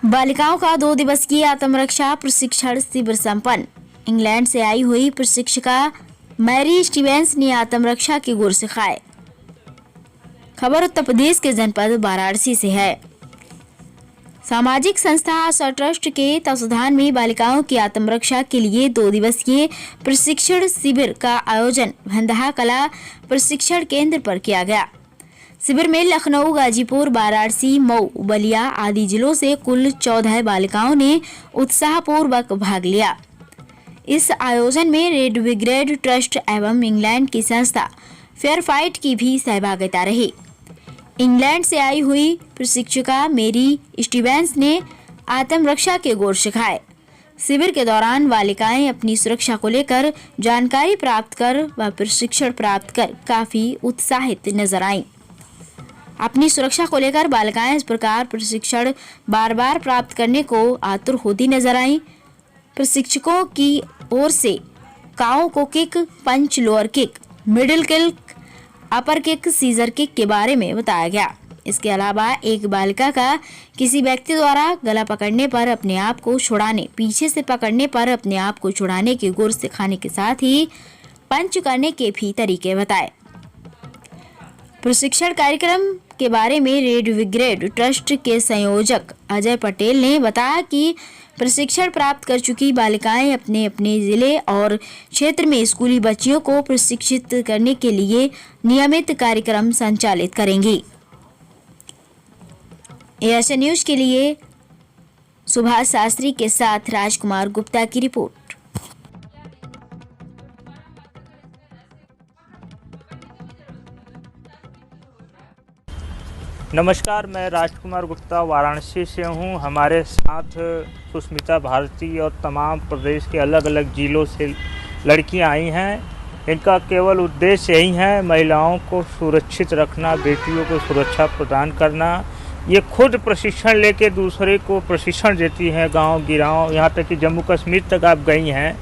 बालिकाओं का 2 दिवसीय आत्मरक्षा प्रशिक्षण शिविर संपन्न। इंग्लैंड से आई हुई प्रशिक्षिका मैरी स्टीवेंस ने आत्मरक्षा के गुर सिखाए। खबर उत्तर प्रदेश के जनपद वाराणसी से है। सामाजिक संस्था आशा ट्रस्ट के तत्वावधान में बालिकाओं की आत्मरक्षा के लिए 2 दिवसीय प्रशिक्षण शिविर का आयोजन भंदहा कला प्रशिक्षण केंद्र पर किया गया। शिविर में लखनऊ, गाजीपुर, वाराणसी, मऊ, बलिया आदि जिलों से कुल 14 बालिकाओं ने उत्साहपूर्वक भाग लिया। इस आयोजन में रेड ब्रिगेड ट्रस्ट एवं इंग्लैंड की संस्था फेयरफाइट की भी सहभागिता रही। इंग्लैंड से आई हुई प्रशिक्षिका मेरी स्टीवेंस ने आत्मरक्षा के गुर सिखाए। शिविर के दौरान बालिकाएं अपनी सुरक्षा को लेकर जानकारी प्राप्त कर व प्रशिक्षण प्राप्त कर काफी उत्साहित नजर आईं। अपनी सुरक्षा को लेकर बालिकाएं इस प्रकार प्रशिक्षण बार बार प्राप्त करने को आतुर होती नजर आईं। प्रशिक्षकों की ओर से काओ को किक, पंच, लोअर किक, मिडिल किक, अपर किक, सीजर किक के बारे में बताया गया। इसके अलावा एक बालिका का किसी व्यक्ति द्वारा गला पकड़ने पर अपने आप को छुड़ाने, पीछे से पकड़ने पर अपने आप को छुड़ाने के गुर सिखाने के साथ ही पंच करने के भी तरीके बताए। प्रशिक्षण कार्यक्रम के बारे में रेड ब्रिगेड ट्रस्ट के संयोजक अजय पटेल ने बताया कि प्रशिक्षण प्राप्त कर चुकी बालिकाएं अपने अपने जिले और क्षेत्र में स्कूली बच्चियों को प्रशिक्षित करने के लिए नियमित कार्यक्रम संचालित करेंगी। एएसएन न्यूज के लिए सुभाष शास्त्री के साथ राजकुमार गुप्ता की रिपोर्ट। नमस्कार, मैं राजकुमार गुप्ता वाराणसी से हूं। हमारे साथ सुष्मिता भारती और तमाम प्रदेश के अलग अलग जिलों से लड़कियां आई हैं। इनका केवल उद्देश्य यही है, महिलाओं को सुरक्षित रखना, बेटियों को सुरक्षा प्रदान करना। ये खुद प्रशिक्षण लेके दूसरे को प्रशिक्षण देती हैं, गांव गिराव, यहाँ तक कि जम्मू कश्मीर तक आप गई हैं।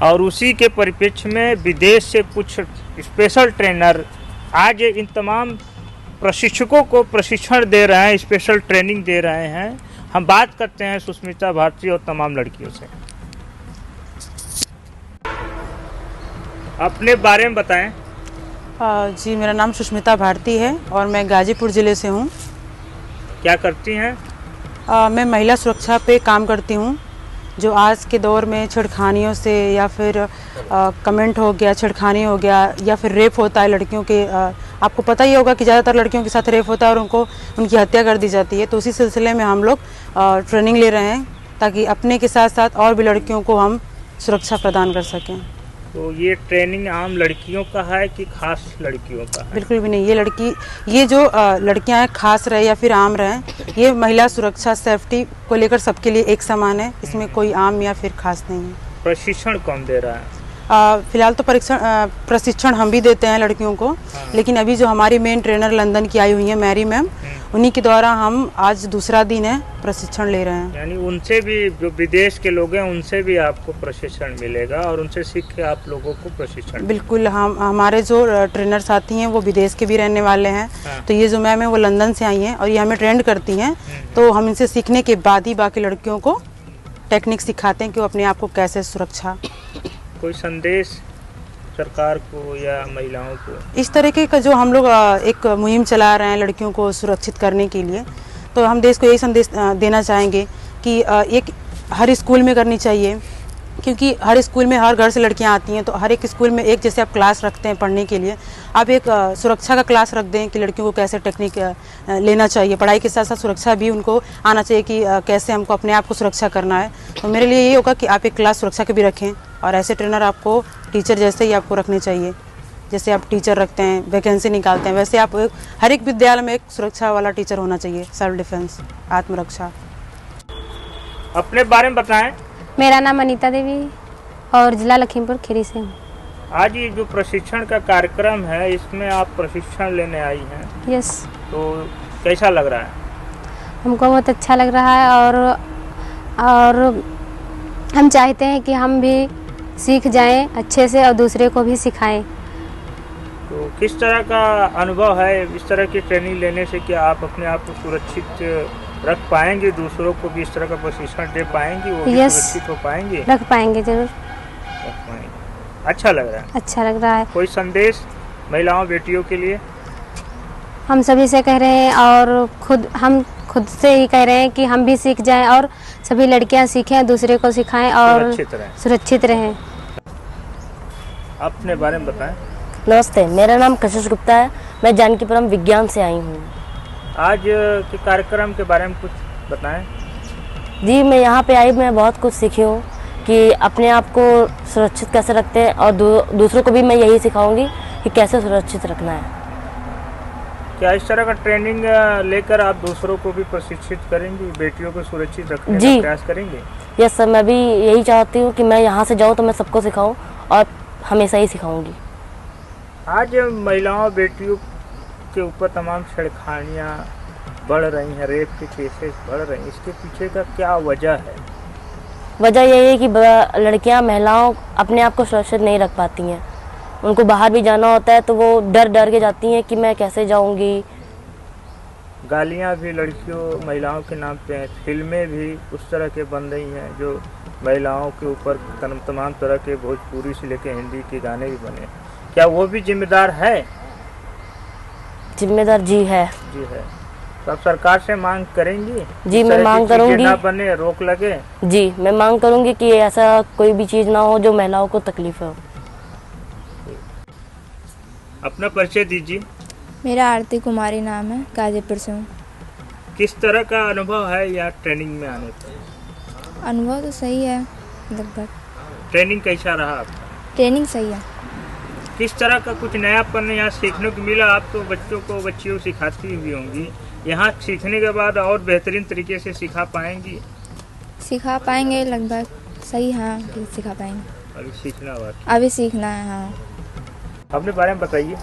और उसी के परिप्रेक्ष्य में विदेश से कुछ स्पेशल ट्रेनर आज इन तमाम प्रशिक्षकों को प्रशिक्षण दे रहे हैं, स्पेशल ट्रेनिंग दे रहे हैं। हम बात करते हैं सुष्मिता भारती और तमाम लड़कियों से। अपने बारे में बताएं। जी, मेरा नाम सुष्मिता भारती है और मैं गाजीपुर ज़िले से हूँ। क्या करती हैं? मैं महिला सुरक्षा पे काम करती हूँ। जो आज के दौर में छेड़खानियों से या फिर कमेंट हो गया, छेड़खानी हो गया या फिर रेप होता है लड़कियों के, आपको पता ही होगा कि ज़्यादातर लड़कियों के साथ रेप होता है और उनकी हत्या कर दी जाती है। तो उसी सिलसिले में हम लोग ट्रेनिंग ले रहे हैं ताकि अपने के साथ साथ और भी लड़कियों को हम सुरक्षा प्रदान कर सकें। तो ये ट्रेनिंग आम लड़कियों का है कि खास लड़कियों का है? बिल्कुल भी नहीं। ये जो लड़कियां हैं, खास रहे या फिर आम रहे, ये महिला सुरक्षा सेफ्टी को लेकर सबके लिए एक समान है। इसमें कोई आम या फिर खास नहीं है। प्रशिक्षण कौन दे रहा है? फिलहाल तो प्रशिक्षण हम भी देते हैं लड़कियों को। लेकिन अभी जो हमारी मेन ट्रेनर लंदन की आई हुई है मैरी मैम, उन्हीं के द्वारा हम आज दूसरा दिन है प्रशिक्षण ले रहे हैं। यानी उनसे भी, जो विदेश के लोग हैं, उनसे भी आपको प्रशिक्षण मिलेगा और उनसे सीख के आप लोगों को प्रशिक्षण? बिल्कुल। हमारे जो ट्रेनर साथी हैं वो विदेश के भी रहने वाले हैं। तो ये जो मैम है वो लंदन से आई हैं और ये हमें ट्रेंड करती हैं। तो हम इनसे सीखने के बाद ही बाकी लड़कियों को टेक्निक सिखाते हैं कि वो अपने आप को कैसे सुरक्षा। कोई संदेश सरकार को या महिलाओं को? इस तरीके का जो हम लोग एक मुहिम चला रहे हैं लड़कियों को सुरक्षित करने के लिए, तो हम देश को यही संदेश देना चाहेंगे कि एक हर स्कूल में करनी चाहिए, क्योंकि हर स्कूल में हर घर से लड़कियां आती हैं। तो हर एक स्कूल में एक जैसे आप क्लास रखते हैं पढ़ने के लिए, आप एक सुरक्षा का क्लास रख दें कि लड़कियों को कैसे टेक्निक लेना चाहिए। पढ़ाई के साथ साथ सुरक्षा भी उनको आना चाहिए कि कैसे हमको अपने आप को सुरक्षा करना है। तो मेरे लिए ये होगा कि आप एक क्लास सुरक्षा के भी रखें और ऐसे ट्रेनर आपको टीचर जैसे ही आपको रखने चाहिए। जैसे आप टीचर रखते हैं, वैकेंसी निकालते हैं, वैसे आप हर एक विद्यालय में एक सुरक्षा वाला टीचर होना चाहिए। सेल्फ डिफेंस, आत्मरक्षा। अपने बारे में बताएं। मेरा नाम अनीता देवी और जिला लखीमपुर खीरी से हूँ। आज ये जो प्रशिक्षण का कार्यक्रम है, इसमें आप प्रशिक्षण लेने आई हैं। यस। तो कैसा लग रहा है? हमको बहुत अच्छा लग रहा है और हम चाहते हैं कि हम भी सीख जाएं अच्छे से और दूसरे को भी सिखाएं। तो किस तरह का अनुभव है इस तरह की ट्रेनिंग लेने से? कि आप अपने आप को सुरक्षित रख पाएंगे, दूसरों को भी इस तरह का प्रशिक्षण दे पाएंगे, वो भी Yes. सुरक्षित हो पाएंगे? रख पाएंगे जरूर। रख पाएंगे। अच्छा लग रहा है। अच्छा लग रहा है। कोई संदेश महिलाओं बेटियों के लिए? हम सभी से कह रहे हैं और हम खुद से ही कह रहे हैं कि हम भी सीख जाएं और सभी लड़कियां सीखें, दूसरे को सिखाएं और सुरक्षित रहें। अपने बारे में बताएं। नमस्ते, मेरा नाम कशिश गुप्ता है। मैं जानकीपुरम विज्ञान से आई हूँ। आज के कार्यक्रम के बारे में कुछ बताएं। जी, मैं यहाँ पे आई, मैं बहुत कुछ सीखी हूँ कि अपने आप को सुरक्षित कैसे रखते हैं और दूसरों को भी मैं यही सिखाऊंगी कि कैसे सुरक्षित रखना है। क्या इस तरह का ट्रेनिंग लेकर आप दूसरों को भी प्रशिक्षित करेंगी, बेटियों को सुरक्षित रखने का प्रयास करेंगे? यस सर, मैं भी यही चाहती हूँ कि मैं यहाँ से जाऊँ तो मैं सबको सिखाऊँ और हमेशा ही सिखाऊंगी। आज महिलाओं बेटियों के ऊपर तमाम छेड़खानियाँ बढ़ रही हैं, रेप के केसेस बढ़ रहे हैं, इसके पीछे का क्या वजह है? वजह यही है कि लड़कियाँ महिलाओं अपने आप को सुरक्षित नहीं रख पाती हैं। उनको बाहर भी जाना होता है तो वो डर के जाती हैं कि मैं कैसे जाऊंगी। गालियाँ भी लड़कियों महिलाओं के नाम पे हैं, फिल्में भी उस तरह के बन रही हैं जो महिलाओं के ऊपर तमाम तरह के भोजपुरी से लेकर हिंदी के गाने भी बने। क्या वो भी जिम्मेदार है? जिम्मेदार जी है। जी है। तो आप सरकार से मांग करेंगी? जी, मैं मांग करूंगी। ना बने, रोक लगे। जी, मैं मांग करूंगी कि ऐसा कोई भी चीज़ ना हो जो महिलाओं को तकलीफ हो। अपना परिचय दीजिए। मेरा आरती कुमारी नाम है, गाजीपुर से हूँ। किस तरह का अनुभव है यहाँ ट्रेनिंग में आने पर? अनुभव तो सही है लगभग। ट्रेनिंग कैसा रहा आपका? ट्रेनिंग सही है। किस तरह का कुछ नयापन यहाँ सीखने को मिला? आप तो बच्चों को बच्चियों सिखाती भी होंगी, यहाँ सीखने के बाद और बेहतरीन तरीके से सिखा पाएंगी? सिखा पाएंगे लगभग सही, हाँ सिखा पाएंगे। अभी सीखना हुआ? अभी सीखना है। हाँ, अपने बारे में बताइए।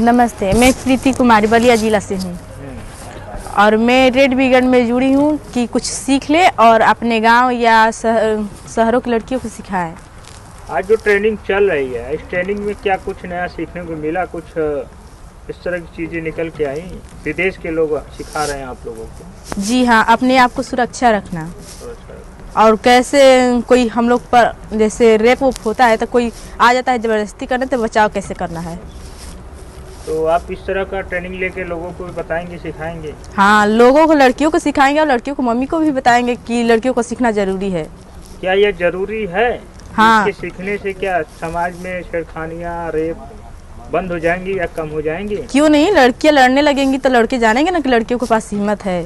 नमस्ते, मैं प्रीति कुमारी बलिया जिला से हूँ और मैं रेड ब्रिगेड में जुड़ी हूँ कि कुछ सीख ले और अपने गांव या शहरों की लड़कियों को सिखाएं। आज जो ट्रेनिंग चल रही है, इस ट्रेनिंग में क्या कुछ नया सीखने को मिला? कुछ इस तरह की चीज़ें निकल के आई? विदेश के लोग सिखा रहे हैं आप लोगों को? जी हाँ, अपने आप को सुरक्षा रखना और कैसे कोई हम लोग पर जैसे रेप होता है तो कोई आ जाता है ज़बरदस्ती करने, तो बचाव कैसे करना है। तो आप इस तरह का ट्रेनिंग लेके लोगों को बताएंगे, सिखाएंगे? हाँ, लोगों को, लड़कियों को सिखाएंगे और लड़कियों को मम्मी को भी बताएंगे कि लड़कियों को सीखना जरूरी है। क्या यह जरूरी है? हाँ। इसके सीखने से क्या समाज में छेड़खानियाँ, रेप बंद हो जाएंगी या कम हो जाएंगी? क्यों नहीं, लड़कियां लड़ने लगेंगी तो लड़के जानेंगे ना कि लड़कियों के पास हिम्मत है।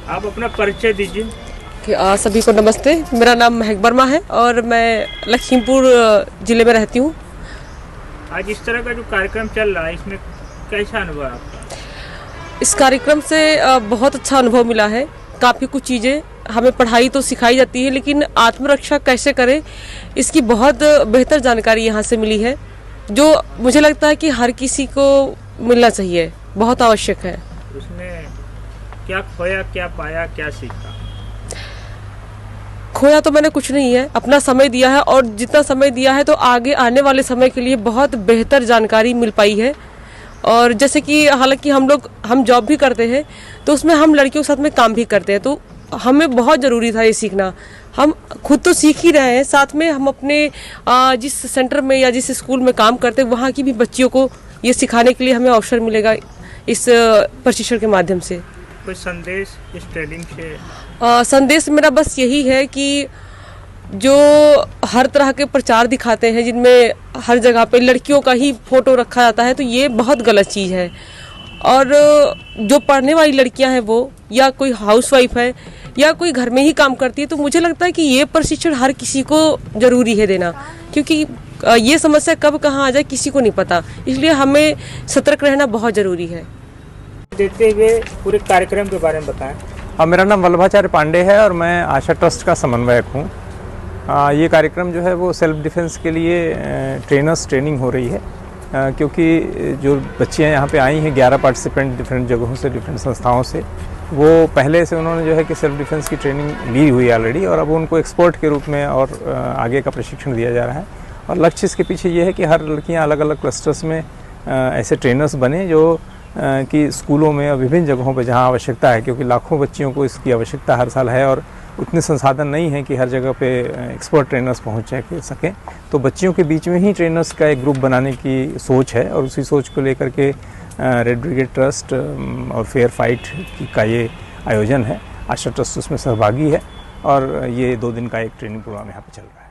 आप अपना परिचय दीजिए। सभी को नमस्ते, मेरा नाम महक वर्मा है और मैं लखीमपुर ज़िले में रहती हूँ। आज इस तरह का जो कार्यक्रम चल रहा है, इसमें कैसा अनुभव आपका? इस कार्यक्रम से बहुत अच्छा अनुभव मिला है। काफ़ी कुछ चीज़ें हमें पढ़ाई तो सिखाई जाती है, लेकिन आत्मरक्षा कैसे करें इसकी बहुत बेहतर जानकारी यहाँ से मिली है, जो मुझे लगता है कि हर किसी को मिलना चाहिए, बहुत आवश्यक है। उसमें क्या खोया, क्या पाया, क्या सीखा? खोया तो मैंने कुछ नहीं है, अपना समय दिया है और जितना समय दिया है तो आगे आने वाले समय के लिए बहुत बेहतर जानकारी मिल पाई है। और जैसे कि हालांकि हम जॉब भी करते हैं तो उसमें हम लड़कियों के साथ में काम भी करते हैं, तो हमें बहुत ज़रूरी था ये सीखना। हम खुद तो सीख ही रहे हैं, साथ में हम अपने जिस सेंटर में या जिस स्कूल में काम करते हैं वहाँ की भी बच्चियों को ये सिखाने के लिए हमें अवसर मिलेगा इस प्रशिक्षण के माध्यम से। कोई संदेश इस ट्रेनिंग से? संदेश मेरा बस यही है कि जो हर तरह के प्रचार दिखाते हैं जिनमें हर जगह पे लड़कियों का ही फोटो रखा जाता है, तो ये बहुत गलत चीज़ है। और जो पढ़ने वाली लड़कियां हैं वो, या कोई हाउसवाइफ है या कोई घर में ही काम करती है, तो मुझे लगता है कि ये प्रशिक्षण हर किसी को ज़रूरी है देना, क्योंकि ये समस्या कब कहाँ आ जाए किसी को नहीं पता, इसलिए हमें सतर्क रहना बहुत ज़रूरी है। देते हुए पूरे कार्यक्रम के बारे में बताएं। मेरा नाम वल्लभाचार्य पांडे है और मैं आशा ट्रस्ट का समन्वयक हूँ। ये कार्यक्रम जो है वो सेल्फ डिफेंस के लिए ट्रेनिंग हो रही है, क्योंकि जो बच्चियाँ यहाँ पे आई हैं 11 पार्टिसिपेंट डिफरेंट जगहों से, डिफरेंट संस्थाओं से, वो पहले से उन्होंने जो है कि सेल्फ डिफेंस की ट्रेनिंग ली हुई है ऑलरेडी, और अब उनको एक्सपर्ट के रूप में और आगे का प्रशिक्षण दिया जा रहा है। और लक्ष्य इसके पीछे ये है कि हर लड़कियाँ अलग अलग क्लस्टर्स में ऐसे ट्रेनर्स बने जो कि स्कूलों में और विभिन्न जगहों पर जहाँ आवश्यकता है, क्योंकि लाखों बच्चियों को इसकी आवश्यकता हर साल है और उतने संसाधन नहीं हैं कि हर जगह पे एक्सपर्ट ट्रेनर्स पहुँच सकें, तो बच्चियों के बीच में ही ट्रेनर्स का एक ग्रुप बनाने की सोच है और उसी सोच को लेकर के रेड ब्रिगेड ट्रस्ट और फेयर फाइट का ये आयोजन है। आशा ट्रस्ट उसमें सहभागी है और ये 2 दिन का एक ट्रेनिंग प्रोग्राम यहाँ पे चल रहा है।